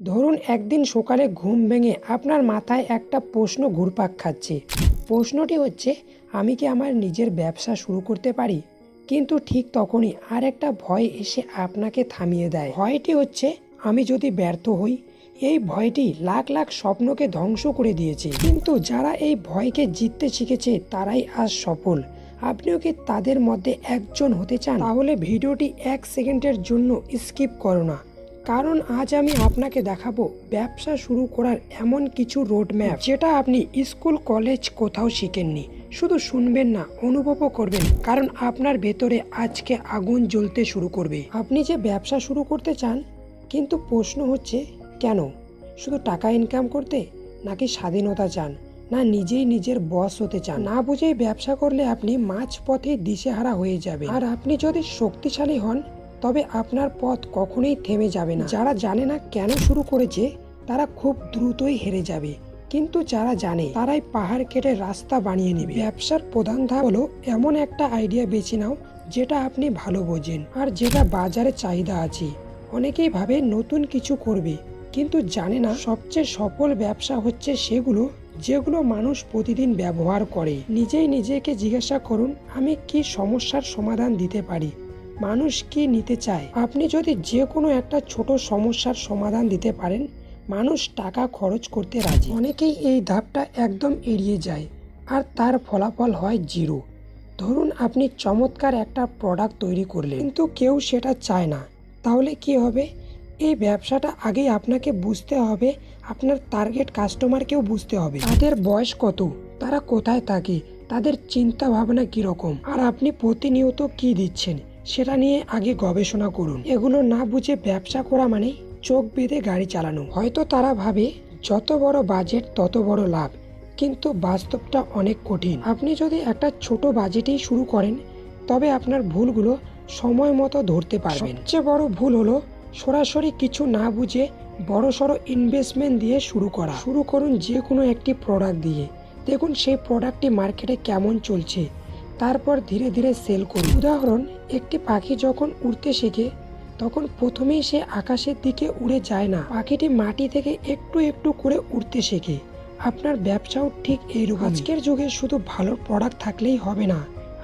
ধরুন একদিন সকালে ঘুম ভেঙে আপনার মাথায় একটা প্রশ্ন ঘুরপাক খাচ্ছে। প্রশ্নটি হচ্ছে, আমি কি আমার নিজের ব্যবসা শুরু করতে পারি? কিন্তু ঠিক তখনই আর একটা ভয় এসে আপনাকে থামিয়ে দেয়। ভয়টি হচ্ছে, আমি যদি ব্যর্থ হই। এই ভয়টি লাখ লাখ স্বপ্নকে ধ্বংস করে দিয়েছে, কিন্তু যারা এই ভয়কে জিততে শিখেছে তারাই আজ সফল। আপনিও কি তাদের মধ্যে একজন হতে চান? তাহলে ভিডিওটি 1 সেকেন্ডের জন্য স্কিপ করো না, কারণ আজ আমি আপনাকে দেখাবো ব্যবসা শুরু করার এমন কিছু রোডম্যাপ যেটা আপনি স্কুল কলেজ কোথাও শিখেননি। শুধু শুনবেন না, অনুভবও করবেন, কারণ আপনার ভেতরে আজকে আগুন জ্বলতে শুরু করবে। আপনি যে ব্যবসা শুরু করতে চান, কিন্তু প্রশ্ন হচ্ছে কেন? শুধু টাকা ইনকাম করতে, নাকি স্বাধীনতা চান, না নিজেই নিজের বস হতে চান? না বুঝেই ব্যবসা করলে আপনি মাঝপথে দিশেহারা হয়ে যাবে। আর আপনি যদি শক্তিশালী হন, তবে আপনার পথ কখনোই থেমে যাবে না। যারা জানে না কেন শুরু করেছে, তারা খুব দ্রুতই হেরে যাবে, কিন্তু যারা জানে তারাই পাহাড় কেটে রাস্তা বানিয়ে নেবে। ব্যবসার প্রধান ধাপ হলো এমন একটা আইডিয়া বেছে নাও যেটা আপনি ভালো বোঝেন আর যেটা বাজারে চাহিদা আছে। অনেকেই ভাবে নতুন কিছু করবে, কিন্তু জানে না সবচেয়ে সফল ব্যবসা হচ্ছে সেগুলো যেগুলো মানুষ প্রতিদিন ব্যবহার করে। নিজেই নিজেকে জিজ্ঞাসা করুন, আমি কি সমস্যার সমাধান দিতে পারি? মানুষ কি নিতে চায়? আপনি যদি যে কোনো একটা ছোট সমস্যার সমাধান দিতে পারেন, মানুষ টাকা খরচ করতে রাজি। অনেকেই এই ধাপটা একদম এড়িয়ে যায়, আর তার ফলাফল হয় জিরো। ধরুন আপনি চমৎকার একটা প্রোডাক্ট তৈরি করলেন, কিন্তু কেউ সেটা চায় না। তাহলে কি হবে? এই ব্যবসাটা আগেই আপনাকে বুঝতে হবে, আপনার টার্গেট কাস্টমারকেও বুঝতে হবে। তাদের বয়স কত, তারা কোথায় থাকে, তাদের চিন্তা ভাবনা কীরকম, আর আপনি প্রতিনিয়ত কি দিচ্ছেন সেটা নিয়ে আগে গবেষণা করুন। এগুলো না বুঝে ব্যবসা করা মানে চোখ বেঁধে গাড়ি চালানো। হয়তো তারা ভাবে যত বড় বাজেট তত বড় লাভ, কিন্তু বাস্তবটা অনেক কঠিন। আপনি যদি একটা ছোট বাজেটেই শুরু করেন, তবে আপনার ভুলগুলো সময় মতো ধরতে পারবেন। সবচেয়ে বড় ভুল হলো সরাসরি কিছু না বুঝে বড়সড় ইনভেস্টমেন্ট দিয়ে শুরু করা। শুরু করুন যে কোনো একটি প্রোডাক্ট দিয়ে, দেখুন সেই প্রোডাক্টটি মার্কেটে কেমন চলছে, তারপর ধীরে ধীরে সেল করুন। উদাহরণ, একটি পাখি যখন উড়তে শেখে, তখন প্রথমেই সে আকাশের দিকে উড়ে যায় না, পাখিটি মাটি থেকে একটু একটু করে উড়তে শেখে। আপনার ব্যবসাও ঠিক এইরকম। আজকের যুগে শুধু ভালো প্রোডাক্ট থাকলেই হবে না,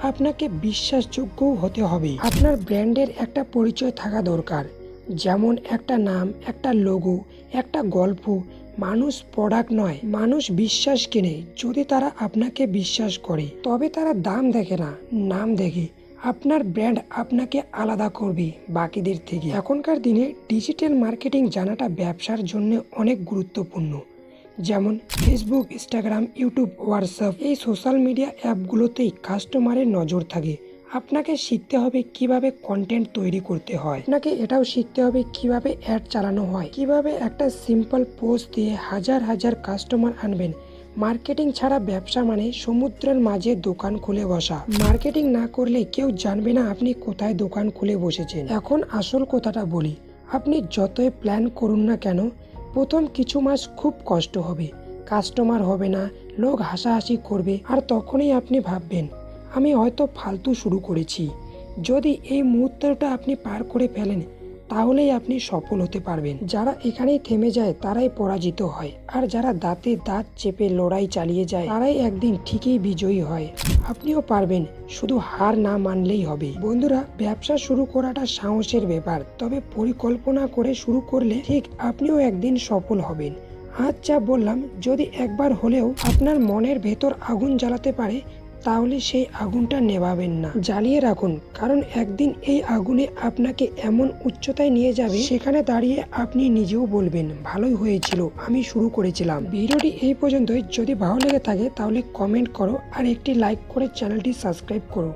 আপনাকে বিশ্বাসযোগ্যও হতে হবে। আপনার ব্র্যান্ডের একটা পরিচয় থাকা দরকার, যেমন একটা নাম, একটা লোগো, একটা গল্প। মানুষ প্রোডাক্ট নয়, মানুষ বিশ্বাস কেনে। যদি তারা আপনাকে বিশ্বাস করে, তবে তারা দাম দেখে না, নাম দেখে। আপনার ব্র্যান্ড আপনাকে আলাদা করবে বাকিদের থেকে। এখনকার দিনে ডিজিটাল মার্কেটিং জানাটা ব্যবসার জন্য অনেক গুরুত্বপূর্ণ। যেমন ফেসবুক, ইনস্টাগ্রাম, ইউটিউব, হোয়াটসঅ্যাপ, এই সোশ্যাল মিডিয়া অ্যাপগুলোতেই কাস্টমারের নজর থাকে। আপনাকে শিখতে হবে কিভাবে কন্টেন্ট তৈরি করতে হয়। আপনাকে এটাও শিখতে হবে কিভাবে অ্যাড চালানো হয়, কিভাবে একটা সিম্পল পোস্ট দিয়ে হাজার হাজার কাস্টমার আনবেন। মার্কেটিং ছাড়া ব্যবসা মানে সমুদ্রের মাঝে দোকান খুলে বসা। মার্কেটিং না করলে কেউ জানবে না আপনি কোথায় দোকান খুলে বসেছেন। এখন আসল কথাটা বলি, আপনি যতই প্ল্যান করুন না কেন, প্রথম কিছু মাস খুব কষ্ট হবে। কাস্টমার হবে না, লোক হাসাহাসি করবে, আর তখনই আপনি ভাববেন আমি হয়তো ফালতু শুরু করেছি। যদি এই মুহূর্তটা আপনি পার করে ফেলেন, তাহলেই আপনি সফল হতে পারবেন। যারা এখানেই থেমে যায় তারাই পরাজিত হয়, আর যারা দাঁতে দাঁত চেপে লড়াই চালিয়ে যায় তারাই একদিন ঠিকই বিজয়ী হয়। আপনিও পারবেন, শুধু হার না মানলেই হবে। বন্ধুরা, ব্যবসা শুরু করাটা সাহসের ব্যাপার, তবে পরিকল্পনা করে শুরু করলে ঠিক আপনিও একদিন সফল হবেন। আজ যা বললাম, যদি একবার হলেও আপনার মনের ভেতর আগুন জ্বালাতে পারে, তাহলে সেই আগুনটা নেভাবেন না, জ্বালিয়ে রাখুন। কারণ একদিন এই আগুনে আপনাকে এমন উচ্চতায় নিয়ে যাবে, সেখানে দাঁড়িয়ে আপনি নিজেও বলবেন ভালোই হয়েছিল, আমি শুরু করেছিলাম। ভিডিওটি এই পর্যন্তই। যদি ভালো লেগে থাকে তাহলে কমেন্ট করো, আর একটি লাইক করে চ্যানেলটি সাবস্ক্রাইব করো।